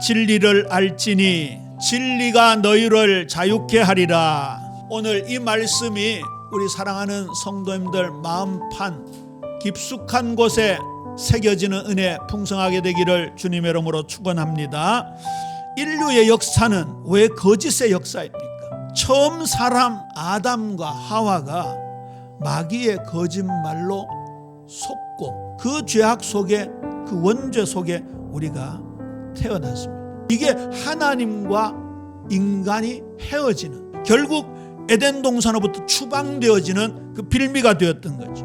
진리를 알지니 진리가 너희를 자유케 하리라. 오늘 이 말씀이 우리 사랑하는 성도님들 마음판 깊숙한 곳에 새겨지는 은혜 풍성하게 되기를 주님의 이름으로 축원합니다. 인류의 역사는 왜 거짓의 역사입니까? 처음 사람 아담과 하와가 마귀의 거짓말로 속고 그 죄악 속에, 그 원죄 속에 우리가 태어났습니다. 이게 하나님과 인간이 헤어지는, 결국 에덴 동산으로부터 추방되어지는 그 빌미가 되었던 거죠.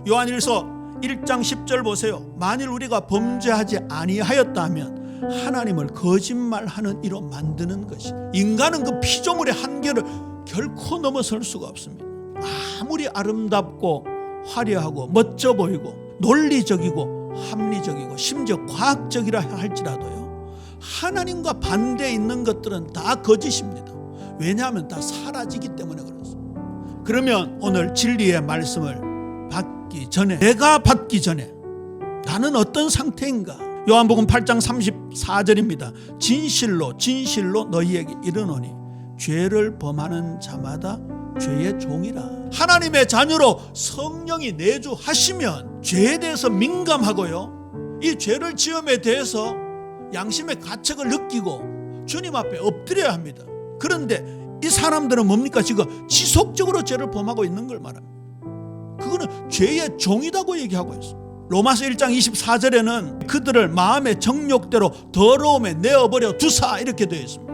요한일서 1장 10절 보세요. 만일 우리가 범죄하지 아니하였다면 하나님을 거짓말하는 이로 만드는 것이, 인간은 그 피조물의 한계를 결코 넘어설 수가 없습니다. 아무리 아름답고 화려하고 멋져 보이고 논리적이고 합리적이고 심지어 과학적이라 할지라도요, 하나님과 반대에 있는 것들은 다 거짓입니다. 왜냐하면 다 사라지기 때문에 그렇습니다. 그러면 오늘 진리의 말씀을 받기 전에, 내가 받기 전에 나는 어떤 상태인가? 요한복음 8장 34절입니다. 진실로 진실로 너희에게 이르노니 죄를 범하는 자마다 죄의 종이라. 하나님의 자녀로 성령이 내주하시면 죄에 대해서 민감하고요, 이 죄를 지음에 대해서 양심의 가책을 느끼고 주님 앞에 엎드려야 합니다. 그런데 이 사람들은 뭡니까? 지금 지속적으로 죄를 범하고 있는 걸 말합니다. 그거는 죄의 종이라고 얘기하고 있습니다. 로마서 1장 24절에는 그들을 마음의 정욕대로 더러움에 내어버려 두사, 이렇게 되어 있습니다.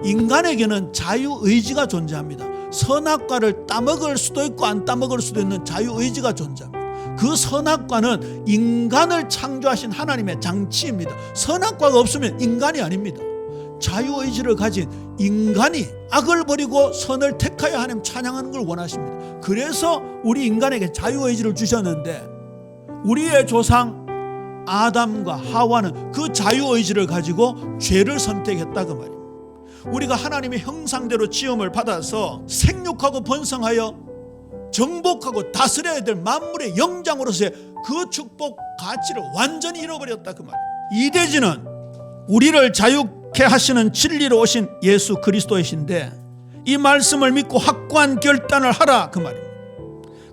인간에게는 자유의지가 존재합니다. 선악과를 따먹을 수도 있고 안 따먹을 수도 있는 자유의지가 존재합니다. 그 선악과는 인간을 창조하신 하나님의 장치입니다. 선악과가 없으면 인간이 아닙니다. 자유의지를 가진 인간이 악을 버리고 선을 택하여 하나님 찬양하는 걸 원하십니다. 그래서 우리 인간에게 자유의지를 주셨는데, 우리의 조상 아담과 하와는 그 자유의지를 가지고 죄를 선택했다 그 말입니다. 우리가 하나님의 형상대로 지음을 받아서 생육하고 번성하여 정복하고 다스려야 될 만물의 영장으로서의 그 축복 가치를 완전히 잃어버렸다 그 말입니다. 이 대지는 우리를 자유케 하시는 진리로 오신 예수 그리스도이신데, 이 말씀을 믿고 확고한 결단을 하라 그 말입니다.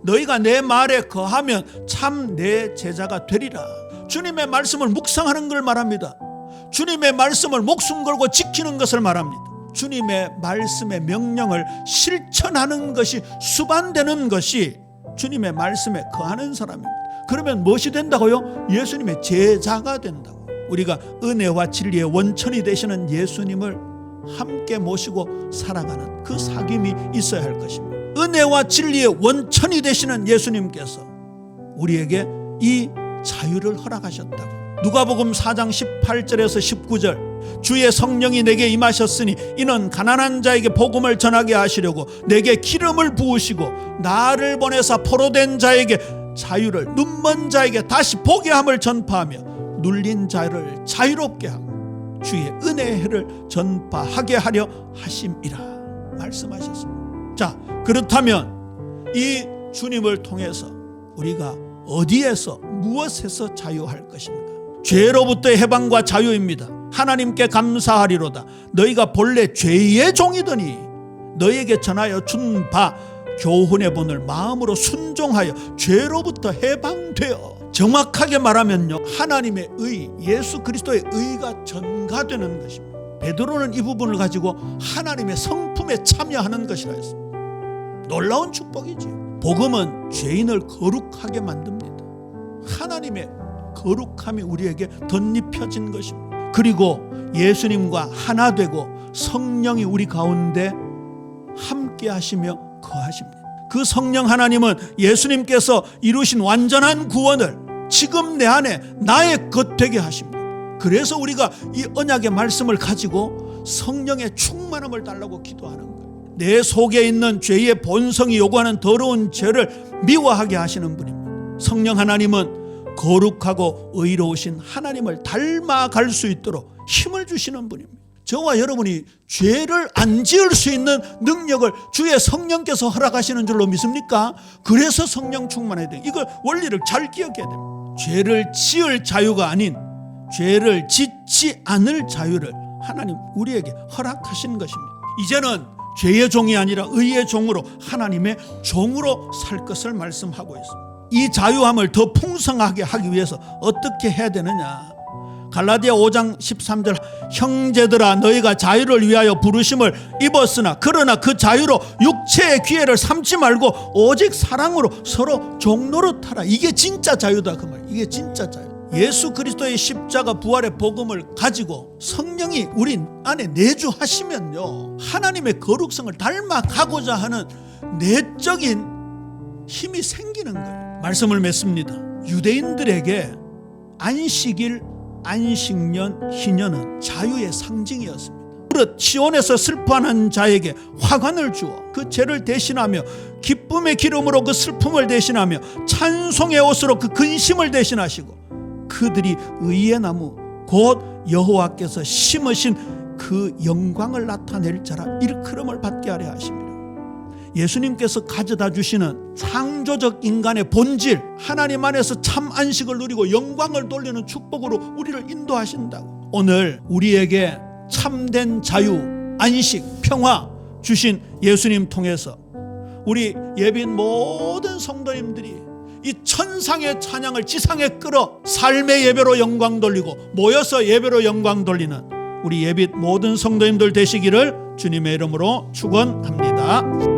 너희가 내 말에 거하면 참 내 제자가 되리라. 주님의 말씀을 묵상하는 걸 말합니다. 주님의 말씀을 목숨 걸고 지키는 것을 말합니다. 주님의 말씀의 명령을 실천하는 것이, 수반되는 것이 주님의 말씀에 거하는 사람입니다. 그러면 무엇이 된다고요? 예수님의 제자가 된다고. 우리가 은혜와 진리의 원천이 되시는 예수님을 함께 모시고 살아가는 그 사귐이 있어야 할 것입니다. 은혜와 진리의 원천이 되시는 예수님께서 우리에게 이 자유를 허락하셨다고. 누가복음 4장 18절에서 19절, 주의 성령이 내게 임하셨으니 이는 가난한 자에게 복음을 전하게 하시려고 내게 기름을 부으시고 나를 보내사 포로된 자에게 자유를, 눈먼 자에게 다시 보게 함을 전파하며 눌린 자를 자유롭게 하고 주의 은혜의 해를 전파하게 하려 하심이라 말씀하셨습니다. 자, 그렇다면 이 주님을 통해서 우리가 어디에서, 무엇에서 자유할 것인가? 죄로부터의 해방과 자유입니다. 하나님께 감사하리로다. 너희가 본래 죄의 종이더니 너희에게 전하여 준 바 교훈의 본을 마음으로 순종하여 죄로부터 해방되어, 정확하게 말하면요, 하나님의 의, 예수 그리스도의 의가 전가되는 것입니다. 베드로는 이 부분을 가지고 하나님의 성품에 참여하는 것이라 했습니다. 놀라운 축복이지. 복음은 죄인을 거룩하게 만듭니다. 하나님의 거룩함이 우리에게 덧입혀진 것입니다. 그리고 예수님과 하나 되고 성령이 우리 가운데 함께 하시며 거하십니다. 그 성령 하나님은 예수님께서 이루신 완전한 구원을 지금 내 안에 나의 것 되게 하십니다. 그래서 우리가 이 언약의 말씀을 가지고 성령의 충만함을 달라고 기도하는 거예요. 내 속에 있는 죄의 본성이 요구하는 더러운 죄를 미워하게 하시는 분입니다. 성령 하나님은 거룩하고 의로우신 하나님을 닮아갈 수 있도록 힘을 주시는 분입니다. 저와 여러분이 죄를 안 지을 수 있는 능력을 주의 성령께서 허락하시는 줄로 믿습니까? 그래서 성령 충만해야 돼요. 이걸 원리를 잘 기억해야 됩니다. 죄를 지을 자유가 아닌 죄를 짓지 않을 자유를 하나님 우리에게 허락하신 것입니다. 이제는 죄의 종이 아니라 의의 종으로 하나님의 종으로 살 것을 말씀하고 있습니다. 이 자유함을 더 풍성하게 하기 위해서 어떻게 해야 되느냐? 갈라디아 5장 13절 형제들아 너희가 자유를 위하여 부르심을 입었으나 그러나 그 자유로 육체의 기회를 삼지 말고 오직 사랑으로 서로 종노릇 하라. 이게 진짜 자유다 그 말. 이게 진짜 자유. 예수 그리스도의 십자가 부활의 복음을 가지고 성령이 우리 안에 내주하시면요 하나님의 거룩성을 닮아가고자 하는 내적인 힘이 생기는 거예요. 말씀을 맺습니다. 유대인들에게 안식일, 안식년, 희년은 자유의 상징이었습니다. 그릇 시온에서 슬퍼하는 자에게 화관을 주어 그 죄를 대신하며 기쁨의 기름으로 그 슬픔을 대신하며 찬송의 옷으로 그 근심을 대신하시고 그들이 의의 나무 곧 여호와께서 심으신 그 영광을 나타낼 자라 일컬음을 받게 하려 하십니다. 예수님께서 가져다 주시는 창조적 인간의 본질, 하나님 안에서 참 안식을 누리고 영광을 돌리는 축복으로 우리를 인도하신다고. 오늘 우리에게 참된 자유, 안식, 평화 주신 예수님 통해서 우리 예비인 모든 성도님들이 이 천상의 찬양을 지상에 끌어 삶의 예배로 영광 돌리고 모여서 예배로 영광 돌리는 우리 예비 모든 성도님들 되시기를 주님의 이름으로 축원합니다.